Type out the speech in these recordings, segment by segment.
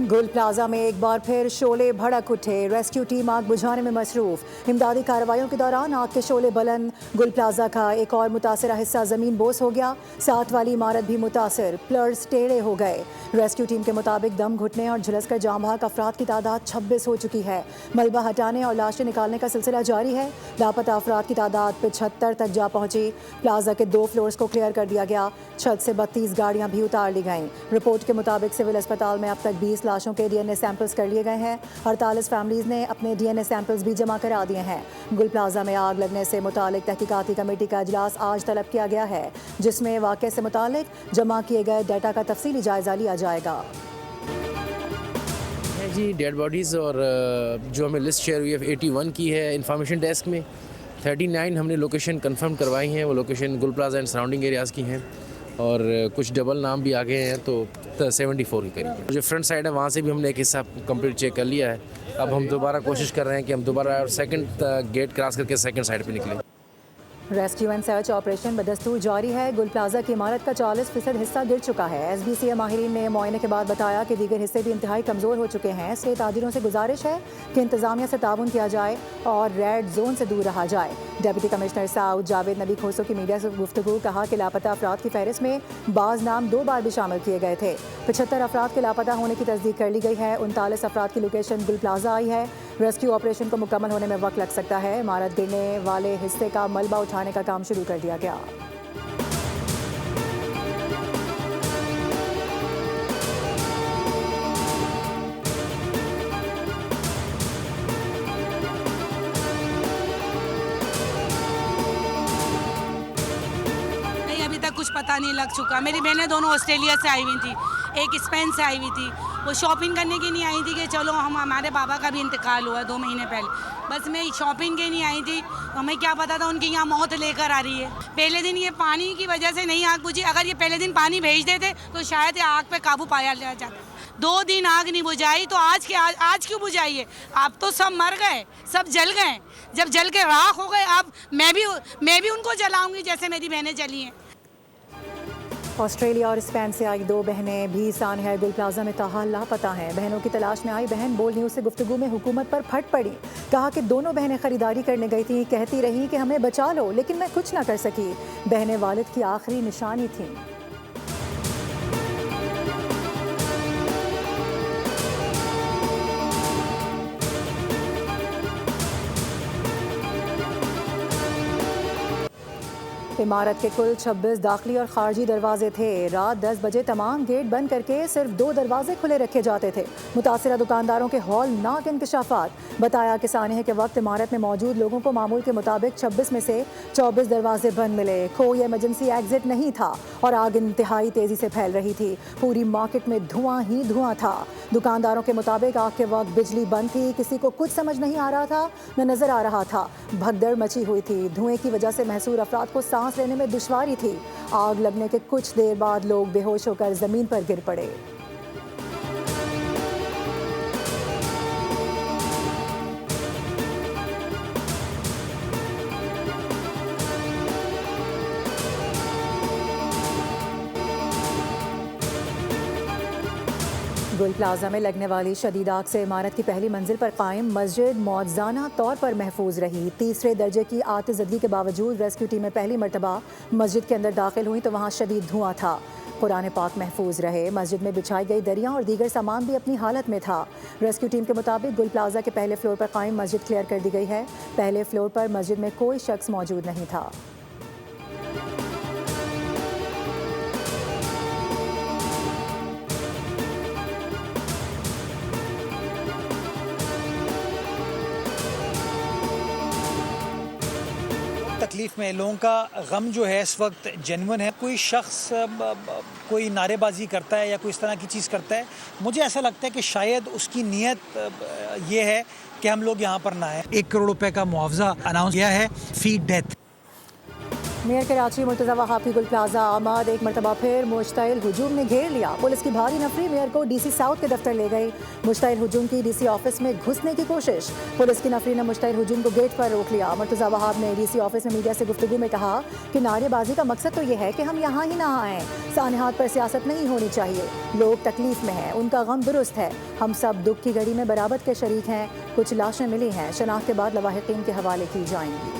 गुल प्लाजा में एक बार फिर शोले भड़क उठे। रेस्क्यू टीम आग बुझाने में मसरूफ। इमदादी कार्रवाइयों के दौरान आग के शोले बुलंद। गुल प्लाजा का एक और मुतासरा हिस्सा जमीन बोस हो गया। साथ वाली इमारत भी मुतासर, पिलर्स टेढ़े हो गए। रेस्क्यू टीम के मुताबिक दम घुटने और झुलसकर जाम बहक अफराद की तादाद 26 हो चुकी है। मलबा हटाने और लाशें निकालने का सिलसिला जारी है। लापता अफराद की तादाद 75 तक जा पहुंची। प्लाजा के 2 फ्लोर्स को क्लियर कर दिया गया। छत से 32 गाड़ियां भी उतार ली गईं। रिपोर्ट के मुताबिक सिविल अस्पताल में अब तक 20 लाशों के डीएनए सैंपल्स कर लिए गए हैं। 48 फैमिलीज ने अपने डीएनए सैंपल्स भी जमा करा दिए हैं। गुल प्लाजा में आग लगने से मुतालिक तहकीकाती कमेटी का इजलास आज तलब किया गया है, जिसमें वाक़े से मुतालिक जमा किए गए डाटा का तफसीली जायजा लिया जाएगा। जी डेड बॉडीज़ और जो हमें लिस्ट शेयर हुई है 81 की है इंफॉर्मेशन डेस्क में। 39 हमने लोकेशन कंफर्म करवाई हैं, वो लोकेशन गुल प्लाजा एंड सराउंडिंग एरियाज़ की हैं और कुछ डबल नाम भी आ गए हैं, तो 74 के करीब। जो फ्रंट साइड है वहाँ से भी हमने एक हिस्सा कंप्लीट चेक कर लिया है। अब हम दोबारा कोशिश कर रहे हैं कि हम दोबारा सेकंड गेट क्रॉस करके सेकंड साइड पे निकलें। रेस्क्यू एंड सर्च ऑपरेशन बदस्तूर जारी है। गुल प्लाजा की इमारत का 40% हिस्सा गिर चुका है। SBCA माहिरीन ने मुआयने के बाद बताया कि दीगर हिस्से भी इंतहाई कमज़ोर हो चुके हैं। इसलिए ताजिरों से गुजारिश है कि इंतजामिया से ताउन किया जाए और रेड जोन से दूर रहा जाए। डिप्टी कमिश्नर साउथ जावेद नबी खोसो की मीडिया से गुफ्तगू कहा कि लापता अफराद की फहरिस्त में बाज़ नाम 2 बार भी शामिल किए गए थे। 75 अफराद के लापता होने की तस्दीक कर ली गई है। 39 अफराद की लोकेशन गुल प्लाजा आई है। रेस्क्यू ऑपरेशन को मुकम्मल होने में वक्त लग सकता है। इमारत गिरने वाले हिस्से का मलबा उठाने का काम शुरू कर दिया गया। नहीं, अभी तक कुछ पता नहीं लग चुका। मेरी बहनें दोनों ऑस्ट्रेलिया से आई हुई थी, एक स्पेन से आई हुई थी। वो शॉपिंग करने की नहीं आई थी कि चलो हमारे बाबा का भी इंतकाल हुआ 2 महीने पहले। बस मैं शॉपिंग के नहीं आई थी, तो हमें क्या पता था उनकी यहाँ मौत लेकर आ रही है। पहले दिन ये पानी की वजह से नहीं आग बुझी। अगर ये पहले दिन पानी भेज देते तो शायद ये आग पे काबू पाया जाता। 2 दिन आग नहीं बुझाई तो आज क्यों बुझाई है? अब तो सब मर गए, सब जल गए। जब जल के राख हो गए, अब मैं भी उनको जलाऊंगी जैसे मेरी बहनें जली हैं। ऑस्ट्रेलिया और स्पेन से आई 2 बहनें भी सानहा गुल प्लाजा में ताहाल लापता हैं। बहनों की तलाश में आई बहन बोल न्यूज़ से गुफ्तगू में हुकूमत पर फट पड़ी। कहा कि दोनों बहनें खरीदारी करने गई थीं, कहती रही कि हमें बचा लो, लेकिन मैं कुछ ना कर सकी। बहनें वालिद की आखिरी निशानी थीं। इमारत के कुल 26 दाखिली और खारजी दरवाजे थे। रात 10 बजे तमाम गेट बंद करके सिर्फ 2 दरवाजे खुले रखे जाते थे। मुतासिरा दुकानदारों के हौलनाक इंकशाफात। बताया कि सानहे के वक्त इमारत में मौजूद लोगों को मामूल के मुताबिक 26 में से 24 दरवाजे बंद मिले। कोई इमरजेंसी एग्जिट नहीं था और आग इंतहाई तेज़ी से फैल रही थी। पूरी मार्केट में धुआं ही धुआं था। दुकानदारों के मुताबिक आग के वक्त बिजली बंद थी, किसी को कुछ समझ नहीं आ रहा था न नज़र आ रहा था। भगदड़ मची हुई थी। धुएं की वजह से महसूर अफराद को सांस लेने में दुश्वारी थी। आग लगने के कुछ देर बाद लोग बेहोश होकर जमीन पर गिर पड़े। गुल प्लाजा में लगने वाली शदीद आग से इमारत की पहली मंजिल पर कायम मस्जिद मौज़ाना तौर पर महफूज रही। 3रे दर्जे की आतिशज़दगी के बावजूद रेस्क्यू टीमें पहली मरतबा मस्जिद के अंदर दाखिल हुई तो वहाँ शदीद धुआं था। कुरान पाक महफूज रहे। मस्जिद में बिछाई गई दरियाँ और दीगर सामान भी अपनी हालत में था। रेस्क्यू टीम के मुताबिक गुल प्लाजा के पहले फ्लोर पर कायम मस्जिद क्लियर कर दी गई है। पहले फ्लोर पर मस्जिद में कोई शख्स मौजूद नहीं था। तकलीफ़ में लोगों का गम जो है इस वक्त जेन्युइन है। कोई शख्स कोई नारेबाजी करता है या कोई इस तरह की चीज़ करता है, मुझे ऐसा लगता है कि शायद उसकी नीयत ये है कि हम लोग यहाँ पर ना आए। 1 करोड़ रुपए का मुआवजा अनाउंस किया है फी डेथ। मेयर कराची मुर्तज़ा वहाब की गुल प्लाजा आमाद एक मरतबा फिर मुश्तइल हुजूम ने घेर लिया। पुलिस की भारी नफरी मेयर को डीसी साउथ के दफ्तर ले गई। मुश्तइल हुजूम की डीसी ऑफिस में घुसने की कोशिश, पुलिस की नफरी ने मुश्तइल हुजूम को गेट पर रोक लिया। मुर्तज़ा वहाब ने डीसी ऑफिस में मीडिया से गुफ्तगू में कहा कि नारेबाजी का मकसद तो यह है कि हम यहाँ ही ना आएँ, सानहात पर सियासत नहीं होनी चाहिए। लोग तकलीफ में हैं, उनका गम दुरुस्त है, हम सब दुख की घड़ी में बराबर के शरीक हैं। कुछ लाशें मिली हैं, शनाख्त के बाद लवाहिकीन के हवाले की जाएंगी।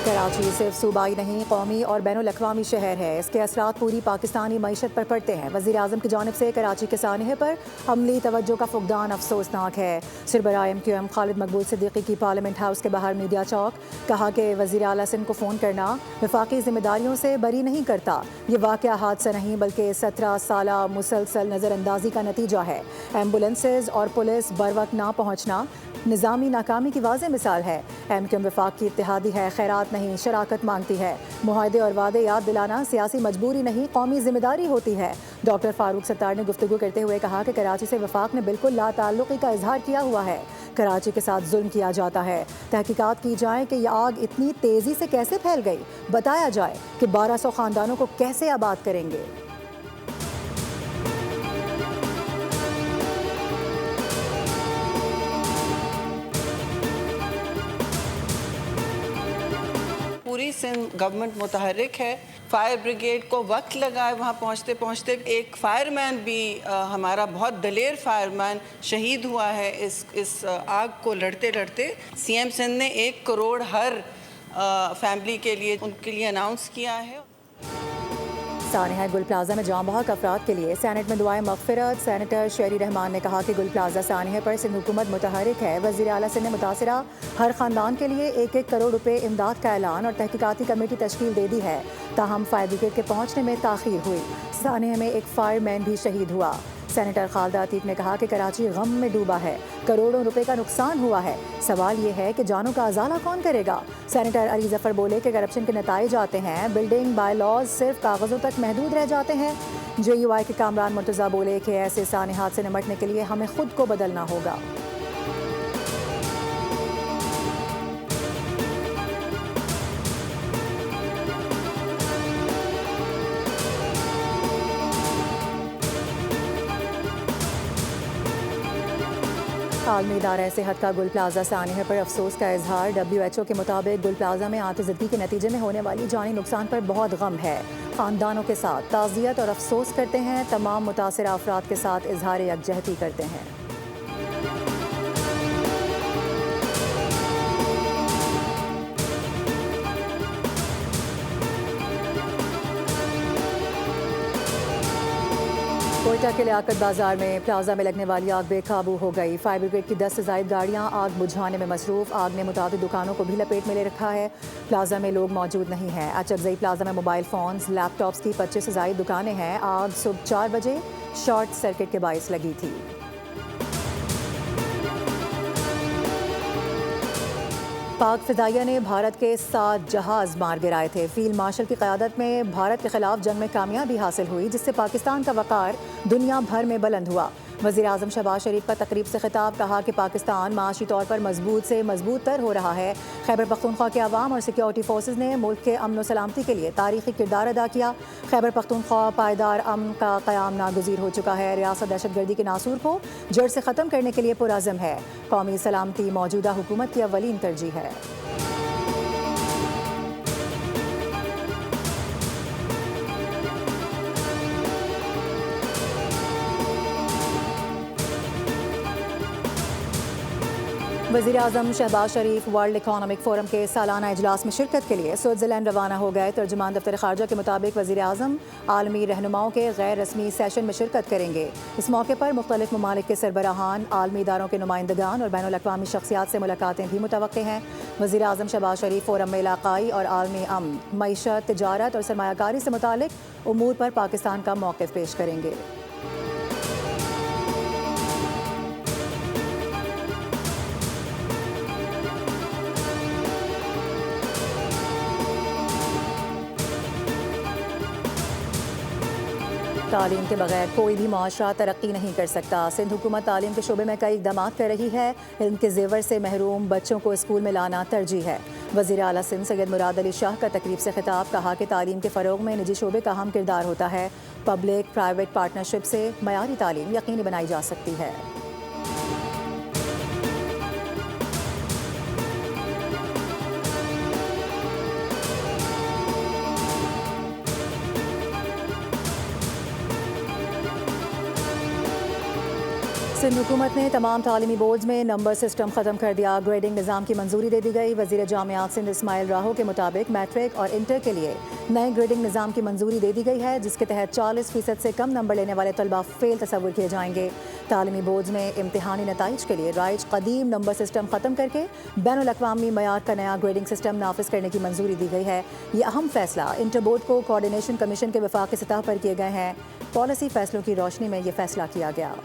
कराची सिर्फ सूबाई नहीं, कौमी और बैनुल अक़वामी शहर है। इसके असरात पूरी पाकिस्तानी मईशत पर पड़ते हैं। वज़ीर आज़म की जानिब से कराची के सानहे पर अमली तवज्जो का फुकदान अफसोसनाक है। सरबराह MQM खालिद मकबूल सिद्दीकी की पार्लियामेंट हाउस के बाहर मीडिया चौक, कहा कि वज़ीर आला सिंध को फ़ोन करना वफाकी जिम्मेदारियों से बरी नहीं करता। ये वाक़या हादसा नहीं बल्कि 17 साला मुसलसल नज़रअंदाजी का नतीजा है। एम्बुलेंसेज और पुलिस बर वक्त ना पहुँचना निज़ामी नाकामी की वाज़ेह मिसाल है। MQM वफाक की इत्तेहादी है, खैरात नहीं शराकत मांगती है। मुआहदे और वादे याद दिलाना सियासी मजबूरी नहीं, कौमी जिम्मेदारी होती है। डॉक्टर फारूक सत्तार ने गुफ्तगू करते हुए कहा कि कराची से वफाक ने बिल्कुल लाताल्लुक़ी का इजहार किया हुआ है। कराची के साथ जुल्म किया जाता है। तहकीकात की जाए कि यह आग इतनी तेज़ी से कैसे फैल गई, बताया जाए कि 1200 ख़ानदानों को कैसे आबाद करेंगे। पूरी सिंध गवर्नमेंट मुतहरिक है। फायर ब्रिगेड को वक्त लगा है वहाँ पहुँचते पहुँचते। एक फायरमैन भी हमारा बहुत दलेर फायरमैन शहीद हुआ है इस आग को लड़ते लड़ते। CM सिंध ने 1 करोड़ हर फैमिली के लिए उनके लिए अनाउंस किया है। सानहा गुल प्लाजा में जाम बहक अफराद के लिए सेनेट में दुआएं मगफिरत। सेनेटर शेरी रहमान ने कहा कि गुल प्लाजा सानहे पर सिंध हुकूमत मुतहरिक है। वज़ीर आला सिंध ने मुतासिरा हर ख़ानदान के लिए 1-1 करोड़ रुपए इमदाद का ऐलान और तहकीकाती कमेटी तश्कील दे दी है। ताहम फायर ब्रिगेड के पहुँचने में ताख़ीर हुई। सानहे में एक फायरमैन भी शहीद हुआ। सेनेटर खालिद अतीक ने कहा कि कराची गम में डूबा है, करोड़ों रुपए का नुकसान हुआ है। सवाल ये है कि जानों का अजाला कौन करेगा। सेनेटर अली जफर बोले कि करप्शन के नताइज आते हैं, बिल्डिंग बाय लॉज सिर्फ कागज़ों तक महदूद रह जाते हैं। JUI के कामरान मुर्तज़ा बोले कि ऐसे सानहात से निमटने के लिए हमें खुद को बदलना होगा। आलमी इदारा सेहत का गुल प्लाजा सानहे पर अफसोस का इजहार। WHO के मुताबिक गुल प्लाजा में आतिज़दगी के नतीजे में होने वाली जानी नुकसान पर बहुत गम है। ख़ानदानों के साथ ताज़ियत और अफसोस करते हैं। तमाम मुतासिरा अफराद के साथ इजहार यकजहती करते हैं। कोयटा के लियाकत बाजार में प्लाजा में लगने वाली आग बेकाबू हो गई। फायर ब्रिगेड की 10 से ज़ायद गाड़ियां आग बुझाने में मसरूफ़। आग ने मुताबिक दुकानों को भी लपेट में ले रखा है। प्लाजा में लोग मौजूद नहीं हैं। अचकज़ई प्लाजा में मोबाइल फ़ोन्स, लैपटॉप्स की 25 से ज़ायद दुकानें हैं। आग सुबह 4 बजे शॉर्ट सर्किट के बाइस लगी थी। पाक फ़िज़ाइया ने भारत के 7 जहाज़ मार गिराए थे। फील्ड मार्शल की क़यादत में भारत के ख़िलाफ़ जंग में कामयाबी हासिल हुई, जिससे पाकिस्तान का वक़ार दुनिया भर में बुलंद हुआ। वज़ीर आज़म शहबाज शरीफ का तकरीब से खिताब, कहा कि पाकिस्तान माशी तौर पर मजबूत से मजबूत तर हो रहा है। खैबर पख्तूनख्वा के अवाम और सिक्योरिटी फोर्सेज ने मुल्क के अमन व सलामती के लिए तारीखी किरदार अदा किया। खैबर पख्तूनख्वा पायदार अमन का क़याम नागुज़ीर हो चुका है। रियासत दहशतगर्दी के नासूर को जड़ से ख़त्म करने के लिए पुरअज़म है। कौमी सलामती मौजूदा हुकूमत की अव्वलीन तरजीह है। वज़ीर आज़म शहबाज शरीफ वर्ल्ड इकोनॉमिक फ़ोरम के सालाना इजलास में शिरकत के लिए स्विट्ज़रलैंड रवाना हो गए। तर्जुमान दफ्तर ख़ारजा के मुताबिक वज़ीर आज़म आलमी रहनुमाओं के गैर रस्मी सेशन में शिरकत करेंगे। इस मौके पर मुख्तलिफ ममालिक के सरबराहान, आलमी इदारों के नुमाइंदगान और बैनुल अक़वामी शख्सियात से मुलाकातें भी मुतवक्के हैं। वज़ीर आज़म शहबाज शरीफ फ़ोरम में इलाक़ाई और आलमी अमन, मईशत, तिजारत और सरमायाकारी से मुतालिक उमूर पर पाकिस्तान का मौक़िफ़ पेश करेंगे। तालीम के बगैर कोई भी माशरा तरक्की नहीं कर सकता। सिंध हुकूमत तालीम के शोबे में कई इक़दाम कर रही है। इनके जेवर से महरूम बच्चों को स्कूल में लाना तरजीह है। वज़ीर आला सिंध सैयद मुराद अली शाह का तकरीब से खिताब, कहा कि तालीम के फ़रोग में निजी शोबे का अहम किरदार होता है। पब्लिक प्राइवेट पार्टनरशिप से मयारी तालीम यकीनी बनाई जा सकती है। सिंध हुकूमत ने तमाम तालीमी बोर्ड्स में नंबर सिस्टम ख़त्म कर दिया। ग्रेडिंग निज़ाम की मंजूरी दे दी गई। वज़ीर जामियात सिंध इस्माइल राहो के मुताबिक मैट्रिक और इंटर के लिए नए ग्रेडिंग निज़ाम की मंजूरी दे दी गई है, जिसके तहत 40% से कम नंबर लेने वाले तलबा फेल तस्वुर किए जाएंगे। तालीमी बोर्ड्स में इम्तिहानी नताइज के लिए राइज कदीम नंबर सिस्टम ख़त्म करके बैनुल-अक़वामी मयार का नया ग्रेडिंग सिस्टम नाफिज करने की मंजूरी दी गई है। ये अहम फैसला इंटर बोर्ड को कोऑर्डिनेशन कमीशन के वफाकी सतह पर किए गए हैं। पॉलिसी फैसलों की रोशनी में ये फैसला किया गया।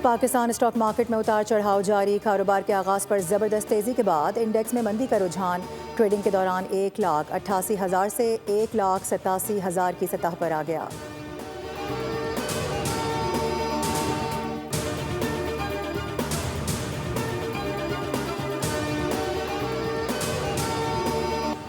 पाकिस्तान स्टॉक मार्केट में उतार चढ़ाव जारी। कारोबार के आगाज़ पर ज़बरदस्त तेज़ी के बाद इंडेक्स में मंदी का रुझान। ट्रेडिंग के दौरान 1,88,000 से 1,87,000 की सतह पर आ गया।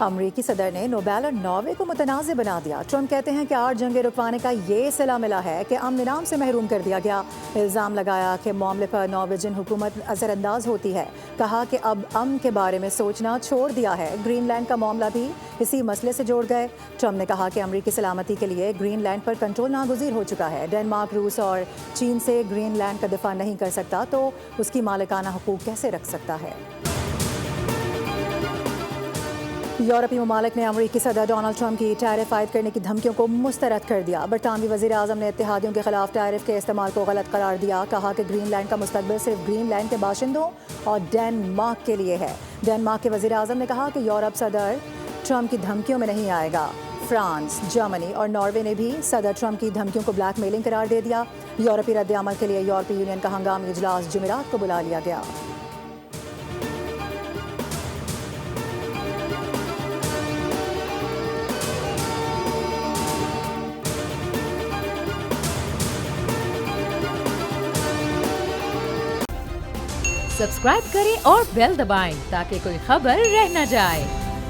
अमरीकी सदर ने नोबेल और नॉर्वे को मुतनाज़ बना दिया। ट्रंप कहते हैं कि 8 जंगें रुकवाने का ये सिला मिला है कि अमन इनाम से महरूम कर दिया गया। इल्ज़ाम लगाया कि मामले पर नॉर्वेजियन हुकूमत असरअंदाज होती है। कहा कि अब अमन के बारे में सोचना छोड़ दिया है। ग्रीनलैंड का मामला भी इसी मसले से जोड़ गए। ट्रंप ने कहा कि अमरीकी सलामती के लिए ग्रीनलैंड पर कंट्रोल नागुज़ीर हो चुका है। डेनमार्क, रूस और चीन से ग्रीनलैंड का दिफा नहीं कर सकता तो उसकी मालिकाना हुकूक कैसे रख सकता है। यूरोपीय ममालिक ने अमरीकी सदर डोनाल्ड ट्रंप की टैरिफ आयद करने की धमकियों को मुस्तरद कर दिया। बरतानवी वज़ीर आज़म ने इत्तेहादियों के खिलाफ टैरिफ के इस्तेमाल को गलत करार दिया। कहा कि ग्रीनलैंड का मुस्तकबिल सिर्फ ग्रीनलैंड के बाशिंदों और डेनमार्क के लिए है। डेनमार्क के वज़ीर आज़म ने कहा कि यूरोप सदर ट्रंप की धमकियों में नहीं आएगा। फ्रांस, जर्मनी और नॉर्वे ने भी सदर ट्रंप की धमकियों को ब्लैकमेलिंग करार दे दिया। यूरोपीय रद्द-ए-अमल के लिए यूरोपीय यूनियन का हंगामी इजलास जुमेरात को बुला लिया गया। सब्सक्राइब करें और बेल दबाएं ताकि कोई खबर रह न जाए।